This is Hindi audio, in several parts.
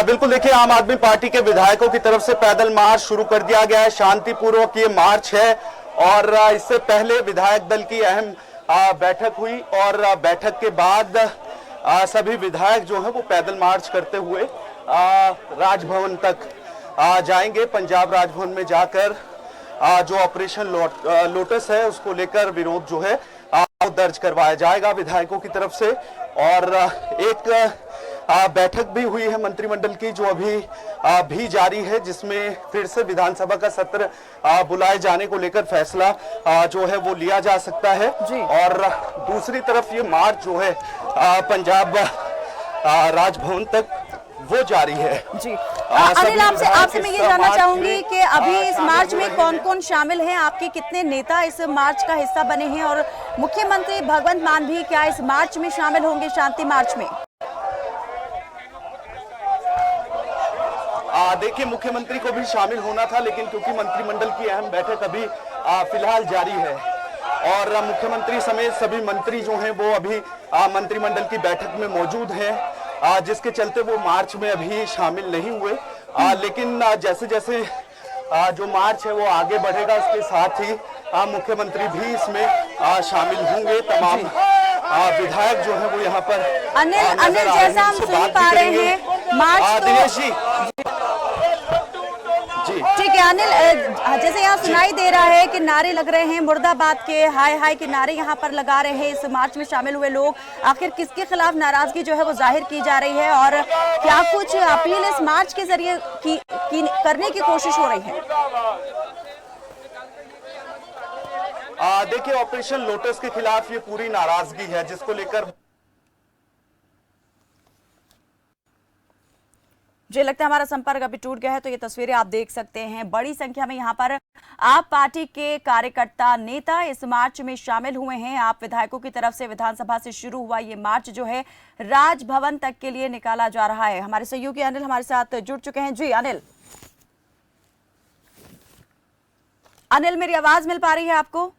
बिल्कुल देखिए, आम आदमी पार्टी के विधायकों की तरफ से पैदल मार्च शुरू कर दिया गया है। शांतिपूर्वक ये मार्च है और इससे पहले विधायक दल की अहम बैठक हुई और बैठक के बाद सभी विधायक जो है वो पैदल मार्च करते हुए राजभवन तक जाएंगे। पंजाब राजभवन में जाकर जो ऑपरेशन लोटस है उसको लेकर विरोध जो है दर्ज करवाया जाएगा विधायकों की तरफ से। और एक बैठक भी हुई है मंत्रिमंडल की जो अभी भी जारी है, जिसमें फिर से विधानसभा का सत्र बुलाए जाने को लेकर फैसला जो है वो लिया जा सकता है। और दूसरी तरफ ये मार्च जो है पंजाब राजभवन तक वो जारी है। जी अनिल, आपसे मैं ये जानना चाहूंगी कि अभी इस मार्च में कौन कौन शामिल हैं, आपके कितने नेता इस मार्च का हिस्सा बने हैं और मुख्यमंत्री भगवंत मान भी क्या इस मार्च में शामिल होंगे, शांति मार्च में? देखिए, मुख्यमंत्री को भी शामिल होना था, लेकिन क्योंकि मंत्रिमंडल की अहम बैठक अभी फिलहाल जारी है और मुख्यमंत्री समेत सभी मंत्री जो हैं वो अभी मंत्रिमंडल की बैठक में मौजूद हैं, जिसके चलते वो मार्च में अभी शामिल नहीं हुए। लेकिन जैसे जैसे जो मार्च है वो आगे बढ़ेगा, उसके साथ ही मुख्यमंत्री भी इसमें शामिल होंगे। तमाम विधायक जो है वो यहाँ पर अनिल जैसा हम सुन पा रहे हैं मार्च दिनेश जी ठीक है अनिल, जैसे यहाँ सुनाई दे रहा है कि नारे लग रहे हैं, मुर्दाबाद के, हाय हाय के नारे यहाँ पर लगा रहे हैं इस मार्च में शामिल हुए लोग। आखिर किसके खिलाफ नाराजगी जो है वो जाहिर की जा रही है और क्या कुछ अपील इस मार्च के जरिए करने की कोशिश हो रही है? देखिए, ऑपरेशन लोटस के खिलाफ ये पूरी नाराजगी है, जिसको लेकर मुझे लगता है हमारा संपर्क अभी टूट गया है, तो ये तस्वीरें आप देख सकते हैं। बड़ी संख्या में यहाँ पर आप पार्टी के कार्यकर्ता, नेता इस मार्च में शामिल हुए हैं। आप विधायकों की तरफ से विधानसभा से शुरू हुआ ये मार्च जो है राजभवन तक के लिए निकाला जा रहा है। हमारे सहयोगी अनिल हमारे साथ जुड़ चुके हैं। जी अनिल मेरी आवाज मिल पा रही है आपको?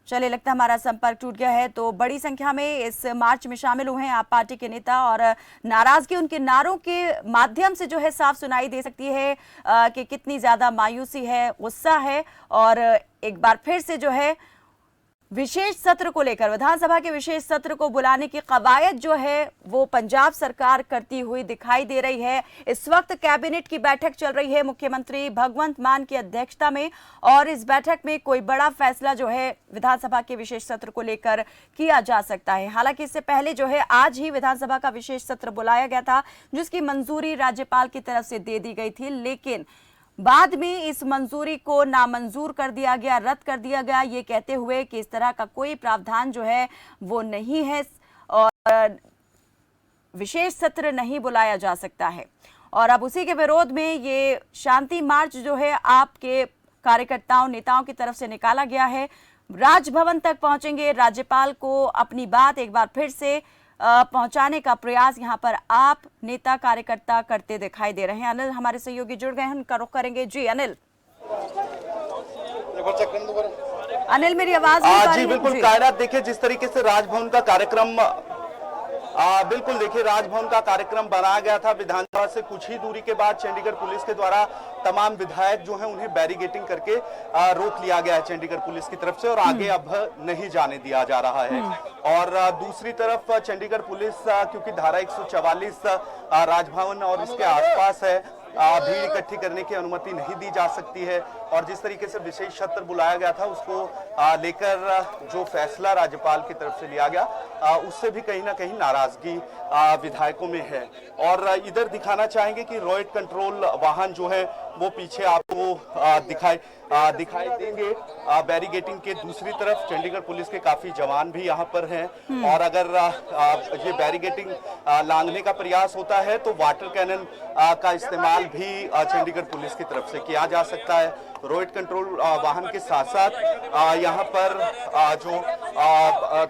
चलिए, लगता है हमारा संपर्क टूट गया है। तो बड़ी संख्या में इस मार्च में शामिल हुए हैं आप पार्टी के नेता और नाराजगी उनके नारों के माध्यम से जो है साफ सुनाई दे सकती है कि कितनी ज्यादा मायूसी है, गुस्सा है और एक बार फिर से जो है विशेष सत्र को लेकर, विधानसभा के विशेष सत्र को बुलाने की कवायद जो है वो पंजाब सरकार करती हुई दिखाई दे रही है। इस वक्त कैबिनेट की बैठक चल रही है मुख्यमंत्री भगवंत मान की अध्यक्षता में और इस बैठक में कोई बड़ा फैसला जो है विधानसभा के विशेष सत्र को लेकर किया जा सकता है। हालांकि इससे पहले जो है आज ही विधानसभा का विशेष सत्र बुलाया गया था, जिसकी मंजूरी राज्यपाल की तरफ से दे दी गई थी, लेकिन बाद में इस मंजूरी को नामंजूर कर दिया गया, रद्द कर दिया गया, ये कहते हुए कि इस तरह का कोई प्रावधान जो है वो नहीं है और विशेष सत्र नहीं बुलाया जा सकता है। और अब उसी के विरोध में ये शांति मार्च जो है आपके कार्यकर्ताओं, नेताओं की तरफ से निकाला गया है। राजभवन तक पहुंचेंगे, राज्यपाल को अपनी बात एक बार फिर से पहुंचाने का प्रयास यहाँ पर आप नेता कार्यकर्ता करते दिखाई दे रहे हैं। अनिल हमारे सहयोगी जुड़ गए हैं, उनका रुख करेंगे। जी अनिल मेरी आवाज जी बिल्कुल कायनात, देखिए जिस तरीके से राजभवन का कार्यक्रम बिल्कुल देखिए राजभवन का कार्यक्रम बनाया गया था, विधानसभा से कुछ ही दूरी के बाद चंडीगढ़ पुलिस के द्वारा तमाम विधायक जो हैं उन्हें बैरिगेटिंग करके रोक लिया गया है चंडीगढ़ पुलिस की तरफ से और आगे अब नहीं जाने दिया जा रहा है। और दूसरी तरफ चंडीगढ़ पुलिस क्योंकि धारा 144 राजभवन और इसके आसपास है, भीड़ इकट्ठी करने की अनुमति नहीं दी जा सकती है और जिस तरीके से विशेष सत्र बुलाया गया था उसको लेकर जो फैसला राज्यपाल की तरफ से लिया गया उससे भी कहीं ना कहीं नाराजगी विधायकों में है। और इधर दिखाना चाहेंगे कि रॉयड कंट्रोल वाहन जो है वो पीछे आपको दिखाई देंगे। बैरिगेटिंग के दूसरी तरफ चंडीगढ़ पुलिस के काफी जवान भी यहाँ पर हैं और अगर ये बैरिगेटिंग लांघने का प्रयास होता है तो वाटर कैनन का इस्तेमाल भी चंडीगढ़ पुलिस की तरफ से किया जा सकता है। रोड कंट्रोल वाहन के साथ साथ यहाँ पर जो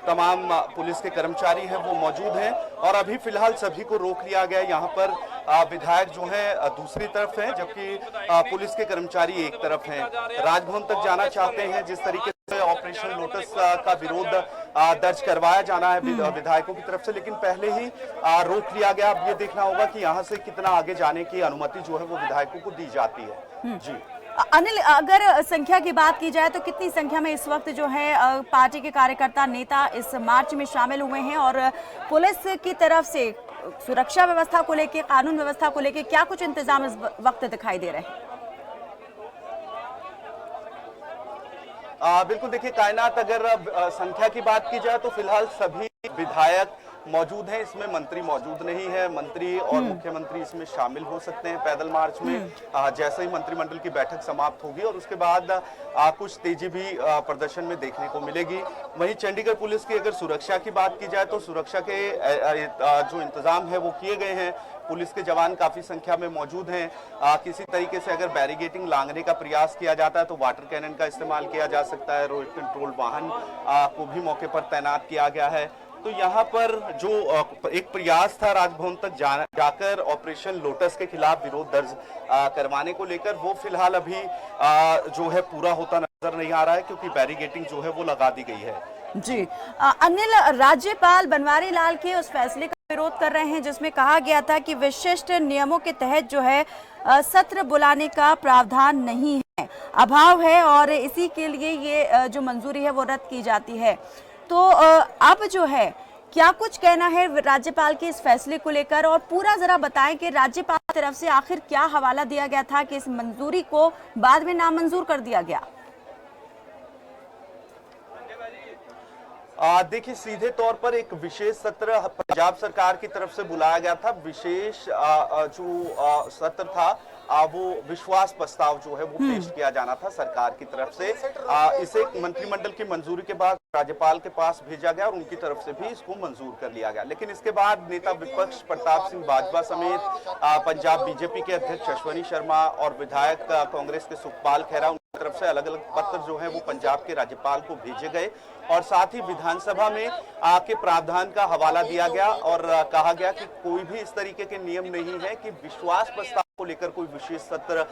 तमाम पुलिस के कर्मचारी हैं वो मौजूद हैं और अभी फिलहाल सभी को रोक लिया गया। यहाँ पर विधायक जो हैं दूसरी तरफ हैं जबकि पुलिस के कर्मचारी एक तरफ हैं। राजभवन तक जाना चाहते हैं। जिस तरीके से ऑपरेशन लोटस का विरोध दर्ज करवाया जाना है विधायकों की तरफ से, लेकिन पहले ही रोक लिया गया। अब ये देखना होगा कि यहाँ से कितना आगे जाने की अनुमति जो है वो विधायकों को दी जाती है। जी अनिल, अगर संख्या की बात की जाए तो कितनी संख्या में इस वक्त जो है पार्टी के कार्यकर्ता नेता इस मार्च में शामिल हुए हैं, और पुलिस की तरफ से सुरक्षा व्यवस्था को लेकर, कानून व्यवस्था को लेकर क्या कुछ इंतजाम इस वक्त दिखाई दे रहे हैं? बिल्कुल, देखिए कायनात, अगर संख्या की बात की जाए तो फिलहाल सभी विधायक मौजूद हैं, इसमें मंत्री मौजूद नहीं है। मंत्री और मुख्यमंत्री इसमें शामिल हो सकते हैं पैदल मार्च में जैसे ही मंत्रिमंडल की बैठक समाप्त होगी, और उसके बाद कुछ तेजी भी प्रदर्शन में देखने को मिलेगी। वहीं चंडीगढ़ पुलिस की अगर सुरक्षा की बात की जाए तो सुरक्षा के जो इंतजाम है वो किए गए हैं। पुलिस के जवान काफी संख्या में मौजूद हैं। किसी तरीके से अगर बैरिगेटिंग लांघने का प्रयास किया जाता है तो वाटर कैनन का इस्तेमाल किया जा सकता है। रोड कंट्रोल वाहन को भी मौके पर तैनात किया गया है। तो यहाँ पर जो एक प्रयास था राजभवन तक जाकर ऑपरेशन लोटस के खिलाफ विरोध दर्ज करवाने को लेकर, वो फिलहाल अभी जो है पूरा होता नजर नहीं आ रहा है, क्योंकि बैरिगेटिंग जो है वो लगा दी गई है। जी अनिल, राज्यपाल बनवारी लाल के उस फैसले का विरोध कर रहे हैं जिसमें कहा गया था कि विशिष्ट नियमों के तहत जो है सत्र बुलाने का प्रावधान नहीं है, अभाव है, और इसी के लिए ये जो मंजूरी है वो रद्द की जाती है। तो अब जो है क्या कुछ कहना है राज्यपाल के इस फैसले को लेकर, और पूरा जरा बताएं कि राज्यपाल की तरफ से आखिर क्या हवाला दिया गया था कि इस मंजूरी को बाद में नामंजूर कर दिया गया? देखिए, सीधे तौर पर एक विशेष सत्र पंजाब सरकार की तरफ से बुलाया गया था। विशेष जो सत्र था वो विश्वास प्रस्ताव जो है वो पेश किया जाना था सरकार की तरफ से। इसे मंत्रिमंडल की मंजूरी के बाद राज्यपाल के पास भेजा गया और उनकी तरफ से भी इसको मंजूर कर लिया गया। लेकिन इसके बाद नेता विपक्ष प्रताप सिंह बाजवा समेत पंजाब बीजेपी के अध्यक्ष अश्वनी शर्मा और विधायक कांग्रेस के सुखपाल खैरा, उनकी तरफ से अलग अलग पत्र जो है वो पंजाब के राज्यपाल को भेजे गए, और साथ ही विधानसभा में के प्रावधान का हवाला दिया गया और कहा गया कि कोई भी इस तरीके के नियम नहीं है कि विश्वास प्रस्ताव को लेकर कोई विशेष सत्र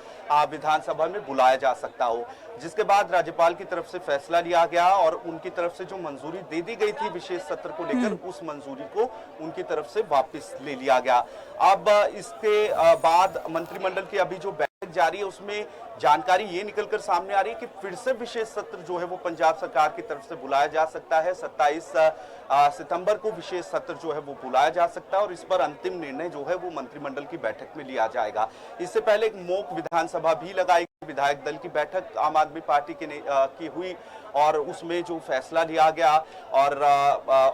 विधानसभा में बुलाया जा सकता हो। जिसके बाद राज्यपाल की तरफ से फैसला लिया गया और उनकी तरफ से जो मंजूरी दे दी गई थी विशेष सत्र को लेकर, उस मंजूरी को उनकी तरफ से वापस ले लिया गया। अब इसके बाद मंत्रिमंडल की अभी जो बैठक जारी है उसमें जानकारी ये निकलकर सामने आ रही है कि फिर से विशेष सत्र जो है वो पंजाब सरकार की तरफ से बुलाया जा सकता है। 27 सितंबर को विशेष सत्र जो है वो बुलाया जा सकता है और इस पर अंतिम निर्णय जो है वो मंत्रिमंडल की बैठक में लिया जाएगा। इससे पहले एक मॉक विधानसभा भी लगाई, विधायक दल की बैठक आम आदमी पार्टी की हुई और उसमें जो फैसला लिया गया और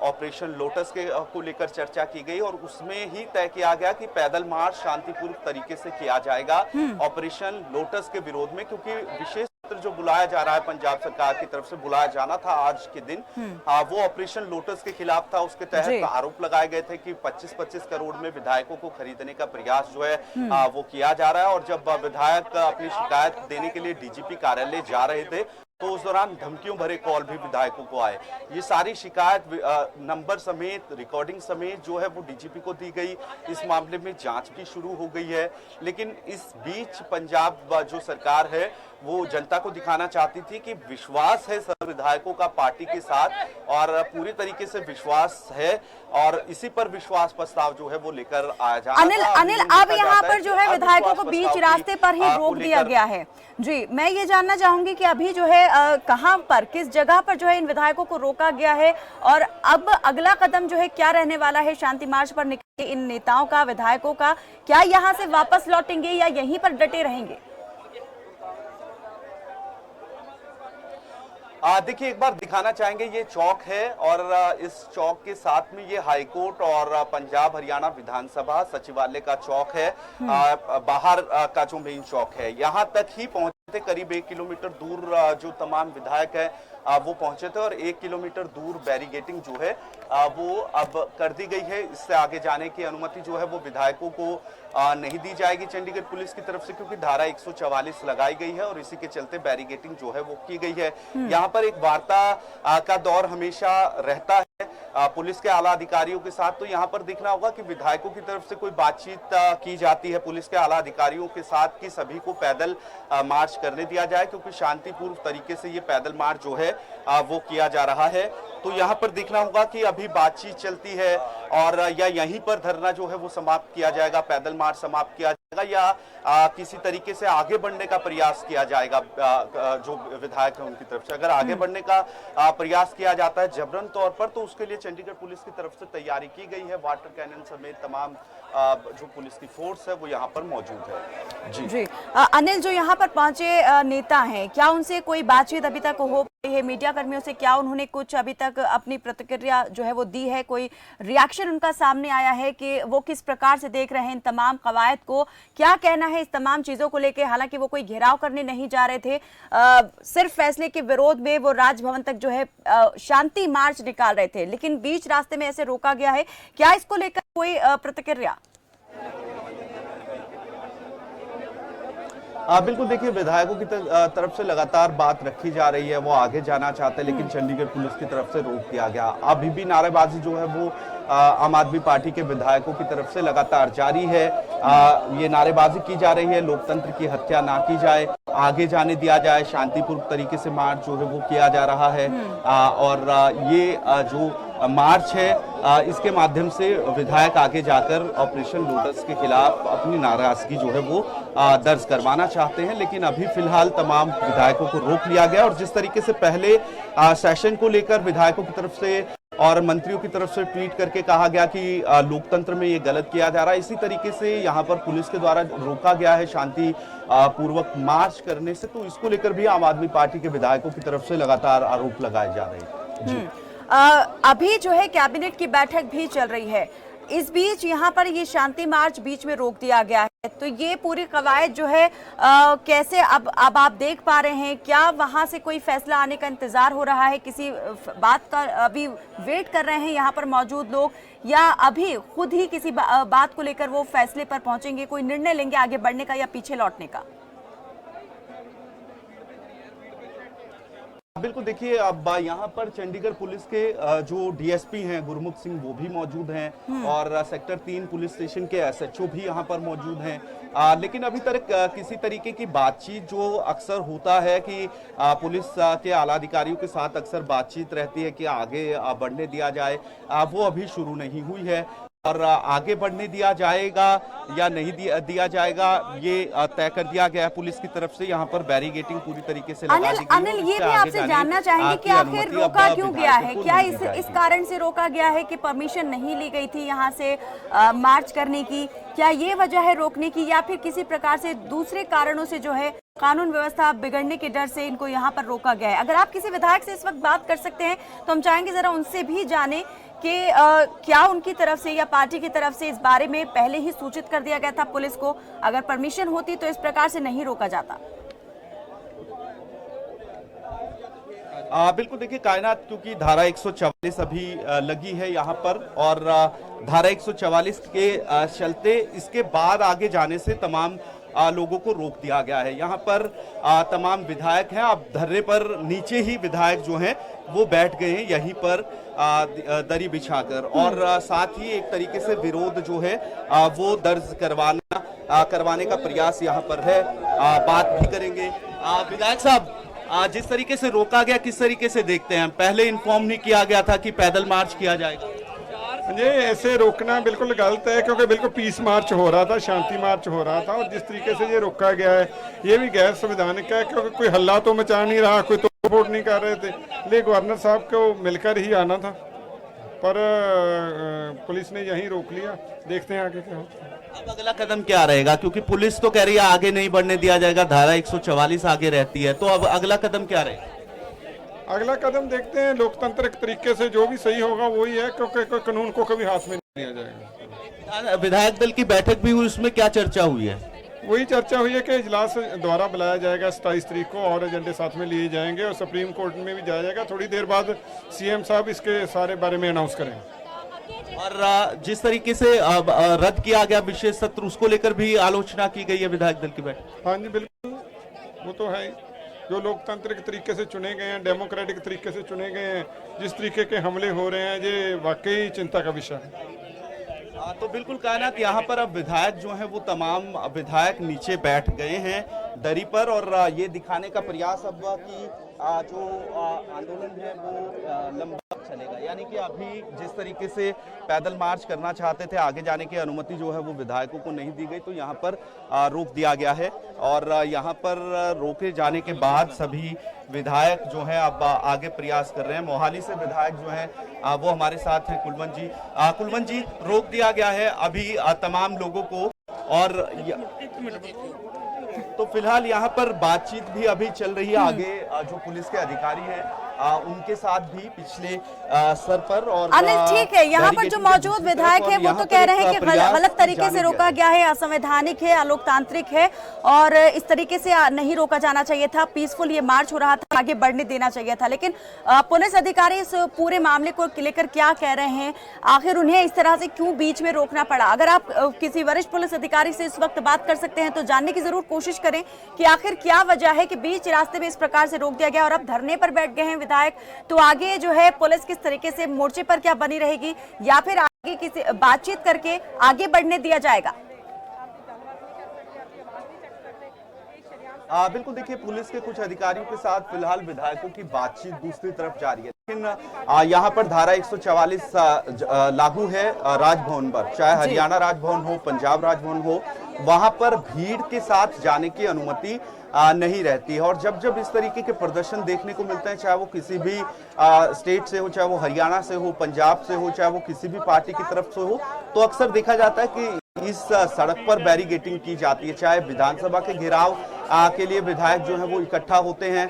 ऑपरेशन लोटस को लेकर चर्चा की गई और उसमें ही तय किया गया कि पैदल मार्च शांतिपूर्ण तरीके से किया जाएगा ऑपरेशन लोटस के विरोध में, क्योंकि विशेष सत्र जो बुलाया जा रहा है पंजाब सरकार की तरफ से बुलाया जाना था आज के दिन, वो ऑपरेशन लोटस के खिलाफ था। उसके तहत आरोप लगाए गए थे कि 25-25 करोड़ में विधायकों को खरीदने का प्रयास जो है वो किया जा रहा है। और जब विधायक अपनी शिकायत देने के लिए डीजीपी कार्यालय जा रहे थे तो उस दौरान धमकियों भरे कॉल भी विधायकों को आए। ये सारी शिकायत नंबर समेत रिकॉर्डिंग समेत जो है वो डीजीपी को दी गई। इस मामले में जांच भी शुरू हो गई है, लेकिन इस बीच पंजाब जो सरकार है वो जनता को दिखाना चाहती थी कि विश्वास है सब विधायकों का पार्टी के साथ और पूरी तरीके से विश्वास है और इसी पर विश्वास प्रस्ताव जो है वो लेकर आया जाना। अनिल अब यहाँ पर जो है विधायकों को बीच रास्ते पर ही रोक दिया गया है। जी, मैं ये जानना चाहूंगी कि अभी जो है कहां पर, किस जगह पर जो है इन विधायकों को रोका गया है और अब अगला कदम जो है क्या रहने वाला है शांति मार्च पर निकले इन नेताओं का, विधायकों का? क्या यहाँ से वापस लौटेंगे या यहीं पर डटे रहेंगे? देखिए, एक बार दिखाना चाहेंगे, ये चौक है और इस चौक के साथ में ये हाईकोर्ट और पंजाब हरियाणा विधानसभा सचिवालय का चौक है। बाहर का जो मेन चौक है, यहाँ तक ही पहुंचे थे। करीब 1 किलोमीटर दूर जो तमाम विधायक है वो पहुंचे थे और 1 किलोमीटर दूर बैरिगेटिंग जो है वो अब कर दी गई है। इससे आगे जाने की अनुमति जो है वो विधायकों को नहीं दी जाएगी चंडीगढ़ पुलिस की तरफ से, क्योंकि धारा 144 लगाई गई है और इसी के चलते बैरिगेटिंग जो है वो की गई है। यहाँ पर एक वार्ता का दौर हमेशा रहता है पुलिस के आला अधिकारियों के साथ। तो यहाँ पर देखना होगा कि विधायकों की तरफ से कोई बातचीत की जाती है पुलिस के आला अधिकारियों के साथ कि सभी को पैदल मार्च करने दिया जाए, क्योंकि शांतिपूर्ण तरीके से ये पैदल मार्च जो है वो किया जा रहा है। तो यहाँ पर देखना होगा कि अभी बातचीत चलती है और या यहीं पर धरना जो है वो समाप्त किया जाएगा, पैदल मार्च समाप्त किया जाएगा, या किसी तरीके से आगे बढ़ने का प्रयास किया जाएगा जो विधायक है उनकी तरफ से। अगर आगे बढ़ने का प्रयास किया जाता है जबरन तौर पर, तो उसके लिए चंडीगढ़ पुलिस की तरफ से तैयारी की गई है। वाटर कैनन समेत तमाम जो पुलिस की फोर्स है वो यहाँ पर मौजूद है। जी अनिल, जो यहाँ पर पहुंचे नेता हैं, क्या उनसे कोई बातचीत अभी तक हो पाई है? मीडिया कर्मियों से क्या उन्होंने कुछ अभी तक अपनी प्रतिक्रिया जो है वो दी है? कोई रिएक्शन उनका सामने आया है कि वो किस प्रकार से देख रहे हैं इन तमाम कवायद को? क्या कहना है इस तमाम चीजों को लेके? हालांकि वो कोई घेराव करने नहीं जा रहे थे, सिर्फ फैसले के विरोध में वो राजभवन तक जो है शांति मार्च निकाल रहे थे, लेकिन बीच रास्ते में ऐसे रोका गया है। क्या इसको लेकर कोई प्रतिक्रिया? बिल्कुल, देखिए विधायकों की तरफ से लगातार बात रखी जा रही है, वो आगे जाना चाहते हैं, लेकिन चंडीगढ़ पुलिस की तरफ से रोक दिया गया। अभी भी नारेबाजी जो है वो आम आदमी पार्टी के विधायकों की तरफ से लगातार जारी है। ये नारेबाजी की जा रही है, लोकतंत्र की हत्या ना की जाए, आगे जाने दिया जाए, शांतिपूर्ण तरीके से मार्च जो है वो किया जा रहा है। और ये जो मार्च है इसके माध्यम से विधायक आगे जाकर ऑपरेशन लोटस के खिलाफ अपनी नाराजगी जो है वो दर्ज करवाना चाहते हैं। लेकिन अभी फिलहाल तमाम विधायकों को रोक लिया गया, और जिस तरीके से पहले सेशन को लेकर विधायकों की तरफ से और मंत्रियों की तरफ से ट्वीट करके कहा गया कि लोकतंत्र में ये गलत किया जा रहा है, इसी तरीके से यहाँ पर पुलिस के द्वारा रोका गया है शांति पूर्वक मार्च करने से। तो इसको लेकर भी आम आदमी पार्टी के विधायकों की तरफ से लगातार आरोप लगाए जा रहे हैं। जी अभी जो है कैबिनेट की बैठक भी चल रही है, इस बीच यहाँ पर ये शांति मार्च बीच में रोक दिया गया है, तो ये पूरी कवायद जो है कैसे अब आप देख पा रहे हैं? क्या वहां से कोई फैसला आने का इंतजार हो रहा है? किसी बात का अभी वेट कर रहे हैं यहाँ पर मौजूद लोग, या अभी खुद ही किसी बात को लेकर वो फैसले पर पहुंचेंगे, कोई निर्णय लेंगे आगे बढ़ने का या पीछे लौटने का? बिल्कुल, देखिए अब यहाँ पर चंडीगढ़ पुलिस के जो डीएसपी हैं गुरमुख सिंह वो भी मौजूद हैं, और सेक्टर 3 पुलिस स्टेशन के एसएचओ भी यहाँ पर मौजूद हैं। लेकिन अभी तक किसी तरीके की बातचीत जो अक्सर होता है कि पुलिस के आला अधिकारियों के साथ अक्सर बातचीत रहती है कि आगे बढ़ने दिया जाए, वो अभी शुरू नहीं हुई है। और आगे बढ़ने दिया जाएगा या नहीं दिया जाएगा ये तय कर दिया गया है पुलिस की तरफ से। यहाँ पर बैरिगेटिंग पूरी तरीके से लगा दी गई है। अनिल, ये भी आपसे जानना चाहेंगे कि आखिर रोका क्यों गया है? क्या इस कारण से रोका गया है कि परमिशन नहीं ली गई थी यहाँ से मार्च करने की? क्या ये वजह है रोकने की, या फिर किसी प्रकार से दूसरे कारणों से जो है कानून व्यवस्था बिगड़ने के डर से इनको यहाँ पर रोका गया है? अगर आप किसी विधायक से इस वक्त बात कर सकते हैं तो हम चाहेंगे जरा उनसे भी जाने कि क्या उनकी तरफ से या पार्टी की तरफ से इस बारे में पहले ही सूचित कर दिया गया था पुलिस को? अगर परमिशन होती तो इस प्रकार से नहीं रोका जाता। बिल्कुल, देखिए कायनात क्योंकि धारा 144 अभी लगी है यहाँ पर, और धारा 144 के चलते इसके बाद आगे जाने से तमाम लोगों को रोक दिया गया है। यहाँ पर तमाम विधायक हैं, अब धरने पर नीचे ही विधायक जो हैं वो बैठ गए हैं यहीं पर दरी बिछाकर, और साथ ही एक तरीके से विरोध जो है वो दर्ज करवाने का प्रयास यहाँ पर है। बात भी करेंगे। विधायक साहब, जिस तरीके से रोका गया किस तरीके से देखते हैं? पहले इन्फॉर्म नहीं किया गया था कि पैदल मार्च किया जाएगा? ये ऐसे रोकना बिल्कुल गलत है, क्योंकि बिल्कुल पीस मार्च हो रहा था, शांति मार्च हो रहा था, और जिस तरीके से ये रोका गया है ये भी गैर संवैधानिक है, क्योंकि कोई हल्ला तो मचा नहीं रहा, कोई तोड़फोड़ नहीं कर रहे थे। इसलिए गवर्नर साहब को मिलकर ही आना था, पर पुलिस ने यहीं रोक लिया। देखते हैं आगे क्या होता है। अब अगला कदम क्या रहेगा, क्योंकि पुलिस तो कह रही है आगे नहीं बढ़ने दिया जाएगा, धारा 144 आगे रहती है, तो अब अगला कदम क्या रहेगा? अगला कदम देखते हैं, लोकतंत्र के तरीके से जो भी सही होगा वही है, क्योंकि कोई कानून को कभी हाथ में नहीं लिया जाएगा। विधायक दल की बैठक भी हुई, उसमें क्या चर्चा हुई है? वही चर्चा हुई है कि इजलास दोबारा बुलाया जाएगा 27 तारीख को, और एजेंडे साथ में लिए जाएंगे, और सुप्रीम कोर्ट में भी जाया जाएगा। थोड़ी देर बाद सीएम साहब इसके सारे बारे में अनाउंस करेंगे। और जिस तरीके से रद्द किया गया विशेष सत्र, उसको लेकर भी आलोचना की गई है विधायक दल की बैठक। हाँ जी, बिल्कुल, वो तो है। जो लोकतांत्रिक तरीके से चुने गए हैं, डेमोक्रेटिक तरीके से चुने गए हैं, जिस तरीके के हमले हो रहे हैं, ये वाकई चिंता का विषय है। तो बिल्कुल कायनात, यहाँ पर अब विधायक जो हैं वो तमाम विधायक नीचे बैठ गए हैं दरी पर, और ये दिखाने का प्रयास अब कि जो आंदोलन है वो लंबा चलेगा। यानी कि अभी जिस तरीके से पैदल मार्च करना चाहते थे, आगे जाने की अनुमति जो है वो विधायकों को नहीं दी गई, तो यहाँ पर रोक दिया गया है। और यहाँ पर रोके जाने के बाद सभी विधायक जो हैं अब आगे प्रयास कर रहे हैं। मोहाली से विधायक जो हैं वो हमारे साथ हैं, कुलवंत जी, रोक दिया गया है अभी तमाम लोगों को, और तो फिलहाल यहाँ पर बातचीत भी अभी चल रही है। आगे जो पुलिस के अधिकारी हैं उनके साथ भी पिछले स्तर पर। और अनिल, ठीक है, यहाँ पर जो मौजूद विधायक है वो तो कह रहे हैं कि गलत तरीके से रोका गया है, असंवैधानिक है, अलोकतांत्रिक है, और इस तरीके से नहीं रोका जाना चाहिए था। पीसफुल ये मार्च हो रहा था, आगे बढ़ने देना चाहिए था। लेकिन पुलिस अधिकारी इस पूरे मामले को लेकर क्या कह रहे हैं, आखिर उन्हें इस तरह से क्यों बीच में रोकना पड़ा? अगर आप किसी वरिष्ठ पुलिस अधिकारी से इस वक्त बात कर सकते हैं तो जानने की जरूर कोशिश करें कि आखिर क्या वजह है कि बीच रास्ते में इस प्रकार से रोक दिया गया और अब धरने पर बैठ गए हैं विधायक। तो आगे जो है पुलिस किस तरीके से मोर्चे पर क्या बनी रहेगी, या फिर आगे किसी बातचीत करके आगे बढ़ने दिया जाएगा? बिल्कुल, देखिए, पुलिस के कुछ अधिकारियों के साथ फिलहाल विधायकों की बातचीत दूसरी तरफ जारी है, लेकिन यहाँ पर धारा 144 लागू है राजभवन पर। चाहे हरियाणा राजभवन हो, पंजाब राजभवन हो, वहां पर भीड़ के साथ जाने की अनुमति नहीं रहती है। और जब जब इस तरीके के प्रदर्शन देखने को मिलते हैं, चाहे वो किसी भी स्टेट से हो, चाहे वो हरियाणा से हो, पंजाब से हो, चाहे वो किसी भी पार्टी की तरफ से हो, तो अक्सर देखा जाता है कि इस सड़क पर बैरिकेडिंग की जाती है। चाहे विधानसभा के घेराव के लिए विधायक जो है वो इकट्ठा होते हैं,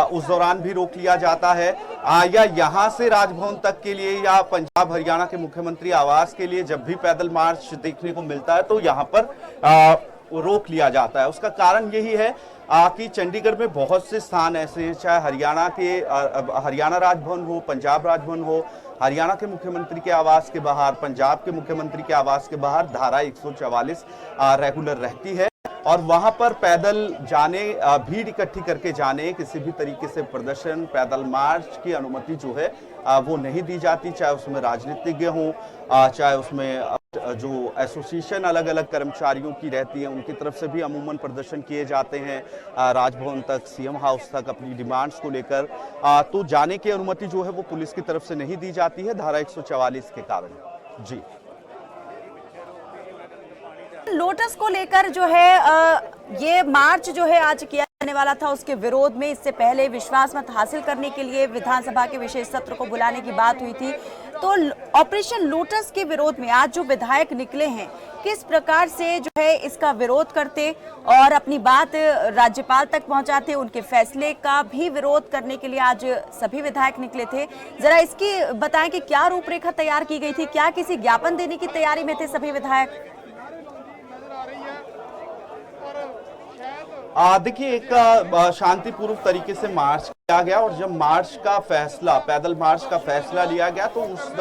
उस दौरान भी रोक लिया जाता है, या यहाँ से राजभवन तक के लिए या पंजाब हरियाणा के मुख्यमंत्री आवास के लिए जब भी पैदल मार्च देखने को मिलता है तो यहाँ पर रोक लिया जाता है। उसका कारण यही है कि चंडीगढ़ में बहुत से स्थान ऐसे हैं, चाहे हरियाणा राजभवन हो, पंजाब राजभवन हो, हरियाणा के मुख्यमंत्री के आवास के बाहर, पंजाब के मुख्यमंत्री के आवास के बाहर धारा 144 रेगुलर रहती है, और वहां पर पैदल जाने, भीड़ इकट्ठी करके जाने, किसी भी तरीके से प्रदर्शन, पैदल मार्च की अनुमति जो है वो नहीं दी जाती। चाहे उसमें राजनीतिज्ञ हों, चाहे उसमें जो एसोसिएशन अलग अलग कर्मचारियों की रहती है, उनकी तरफ से भी अमूमन प्रदर्शन किए जाते हैं राजभवन तक, सीएम हाउस तक अपनी डिमांड्स को लेकर। तो जाने की अनुमति जो है वो पुलिस की तरफ से नहीं दी जाती है धारा 144 के कारण। जी, लोटस को लेकर जो है ये मार्च जो है आज किया जाने वाला था, उसके विरोध में इससे पहले विश्वास मत हासिल करने के लिए विधानसभा के विशेष सत्र को बुलाने की बात हुई थी। तो ऑपरेशन लोटस के विरोध में आज जो विधायक निकले हैं, किस प्रकार से जो है इसका विरोध करते और अपनी बात राज्यपाल तक पहुंचाते, उनके फैसले का भी विरोध करने के लिए आज सभी विधायक निकले थे। जरा इसकी बताएं कि क्या रूपरेखा तैयार की गई थी, क्या किसी ज्ञापन देने की तैयारी में थे सभी विधायक? देखिए, एक शांतिपूर्वक तरीके से मार्च किया गया, और जब मार्च का फैसला, पैदल मार्च का फैसला लिया गया, तो उस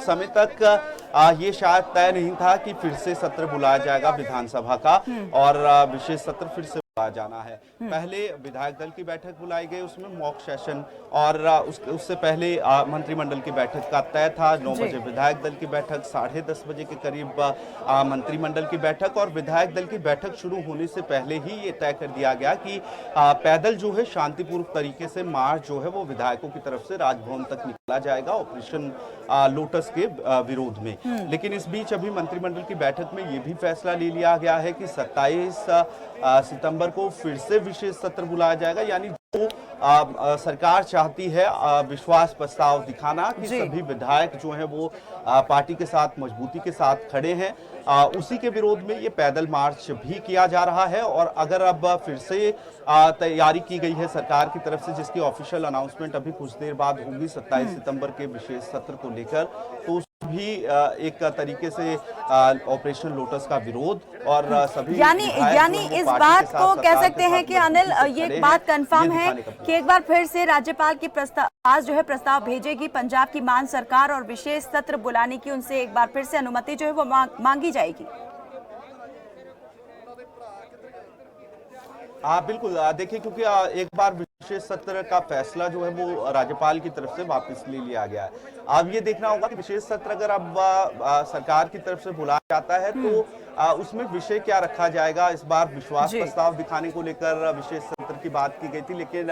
समय तक ये शायद तय नहीं था कि फिर से सत्र बुलाया जाएगा विधानसभा का, और विशेष सत्र फिर से जाना है। पहले विधायक दल की बैठक बुलाई गई, उसमें मॉक सेशन, और उससे पहले मंत्रिमंडल की बैठक का तय था। 9 बजे विधायक दल की बैठक, 10:30 बजे के करीब मंत्रिमंडल की बैठक, और विधायक दल की बैठक शुरू होने से पहले ही ये तय कर दिया गया कि पैदल जो है शांतिपूर्वक तरीके से मार्च जो है वो विधायकों की तरफ से राजभवन तक निकाला जाएगा ऑपरेशन लोटस के विरोध में। लेकिन इस बीच अभी मंत्रिमंडल की बैठक में ये भी फैसला ले लिया गया है कि 27 सितंबर को फिर से विशेष सत्र बुलाया जाएगा। यानी जो सरकार चाहती है विश्वास प्रस्ताव दिखाना कि सभी विधायक जो हैं वो पार्टी के साथ मजबूती के साथ खड़े हैं, उसी के विरोध में ये पैदल मार्च भी किया जा रहा है। और अगर अब फिर से तैयारी की गई है सरकार की तरफ से, जिसकी ऑफिशियल अनाउंसमेंट अभी कुछ देर बाद होगी 27 सितंबर के विशेष सत्र को लेकर, तो भी एक तरीके से ऑपरेशन लोटस का विरोध, और सभी यानी इस बात को कह सकते हैं कि अनिल, ये बात कंफर्म है कि एक बार फिर से राज्यपाल की आज जो है प्रस्ताव भेजेगी पंजाब की मान सरकार, और विशेष सत्र बुलाने की उनसे एक बार फिर से अनुमति जो है वो मांगी जाएगी। बिल्कुल, देखिए, क्योंकि एक बार विशेष सत्र का फैसला जो है वो राज्यपाल की तरफ से वापस ले लिया गया है। अब ये देखना होगा कि विशेष सत्र अगर अब सरकार की तरफ से बुलाया जाता है तो उसमें विषय क्या रखा जाएगा। इस बार विश्वास प्रस्ताव दिखाने को लेकर विशेष सत्र की बात की गई थी, लेकिन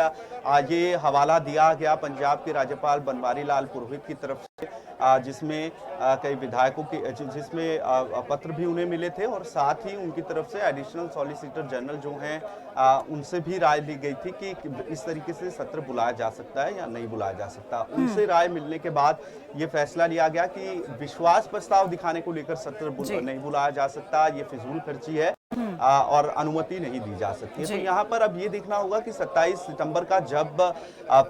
ये हवाला दिया गया पंजाब के राज्यपाल बनवारी लाल पुरोहित की तरफ से, जिसमें कई विधायकों के जिसमें पत्र भी उन्हें मिले थे और साथ ही उनकी तरफ से एडिशनल सॉलिसिटर जनरल जो हैं उनसे भी राय ली गई थी कि इस तरीके से सत्र बुलाया जा सकता है या नहीं बुलाया जा सकता। उनसे राय मिलने के बाद ये फैसला लिया गया कि विश्वास प्रस्ताव दिखाने को लेकर सत्र नहीं बुलाया जा सकता, ये फिजूल खर्ची है और अनुमति नहीं दी जा सकती है। तो यहाँ पर अब ये देखना होगा कि 27 सितंबर का जब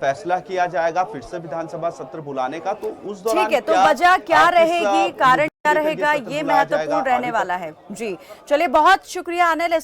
फैसला किया जाएगा फिर से विधानसभा सत्र बुलाने का, तो उस दौरान ठीक है, तो वजह क्या रहेगी, कारण क्या रहेगा, ये महत्वपूर्ण रहने वाला है। जी चलिए, बहुत शुक्रिया अनिल।